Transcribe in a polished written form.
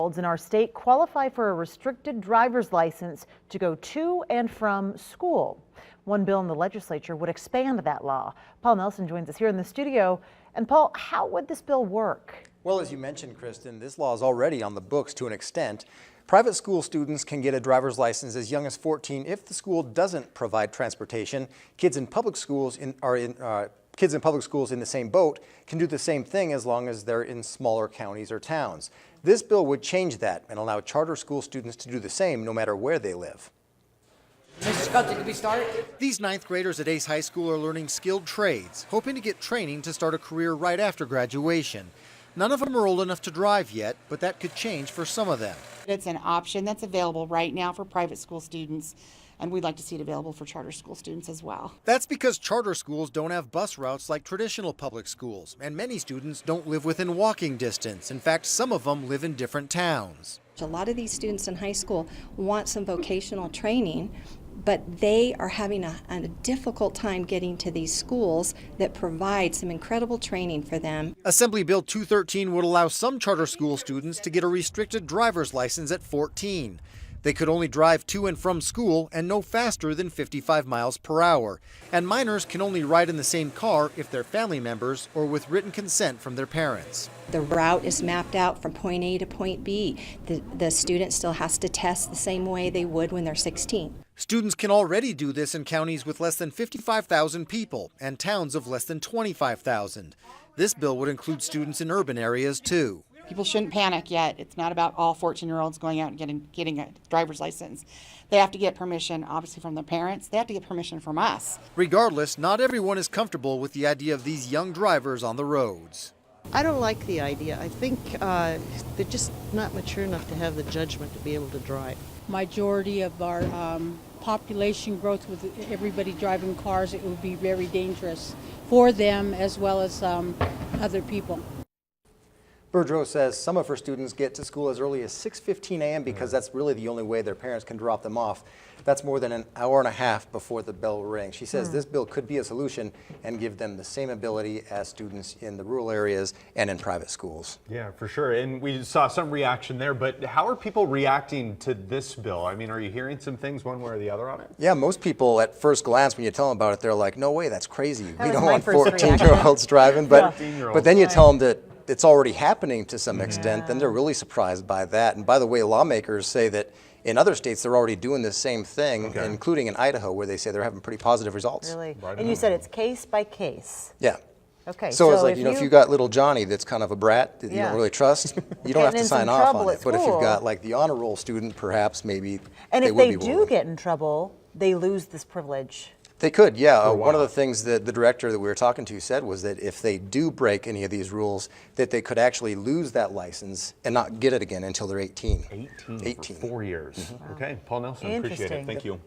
In our state qualify for a restricted driver's license to go to and from school. One bill in the legislature would expand that law. Paul Nelson joins us here in the studio. And Paul, how would this bill work? Well, as you mentioned, Kristen, this law is already on the books to an extent. Private school students can get a driver's license as young as 14 if the school doesn't provide transportation. Kids in public schools in the same boat can do the same thing as long as they're in smaller counties or towns. This bill would change that and allow charter school students to do the same no matter where they live. Mr. Scully, can we start? These ninth graders at Ace High School are learning skilled trades, hoping to get training to start a career right after graduation. None of them are old enough to drive yet, but that could change for some of them. It's an option that's available right now for private school students, and we'd like to see it available for charter school students as well. That's because charter schools don't have bus routes like traditional public schools, and many students don't live within walking distance. In fact, some of them live in different towns. A lot of these students in high school want some vocational training, but they are having a difficult time getting to these schools that provide some incredible training for them. Assembly Bill 213 would allow some charter school students to get a restricted driver's license at 14. They could only drive to and from school and no faster than 55 miles per hour. And minors can only ride in the same car if they're family members or with written consent from their parents. The route is mapped out from point A to point B. The student still has to test the same way they would when they're 16. Students can already do this in counties with less than 55,000 people and towns of less than 25,000. This bill would include students in urban areas too. People shouldn't panic yet. It's not about all 14-year-olds going out and getting a driver's license. They have to get permission, obviously, from their parents. They have to get permission from us. Regardless, not everyone is comfortable with the idea of these young drivers on the roads. I don't like the idea. I think they're just not mature enough to have the judgment to be able to drive. Majority of our population growth with everybody driving cars, it would be very dangerous for them as well as other people. Boudreaux says some of her students get to school as early as 6:15 a.m. because that's really the only way their parents can drop them off. That's more than an hour and a half before the bell rings. She says this bill could be a solution and give them the same ability as students in the rural areas and in private schools. Yeah, for sure. And we saw some reaction there, but how are people reacting to this bill? I mean, are you hearing some things one way or the other on it? Yeah, most people at first glance, when you tell them about it, they're like, no way, that's crazy. That We was don't my want first 14-year-olds driving. But then you Right. tell them that it's already happening to some extent, then they're really surprised by that. And by the way, lawmakers say that in other states they're already doing the same thing, including in Idaho, where they say they're having pretty positive results. Really? And you said it's case by case. Yeah. Okay. So it's like, if you got little Johnny that's kind of a brat that you don't really trust, you don't have to sign off on it. But if you've got like the honor roll student, perhaps maybe And they if would they be do willing. get in trouble, they lose this privilege. They could, yeah. One of the things that the director that we were talking to said was that if they do break any of these rules, that they could actually lose that license and not get it again until they're 18. 18 for 4 years. Okay, Paul Nelson, appreciate it. Thank you.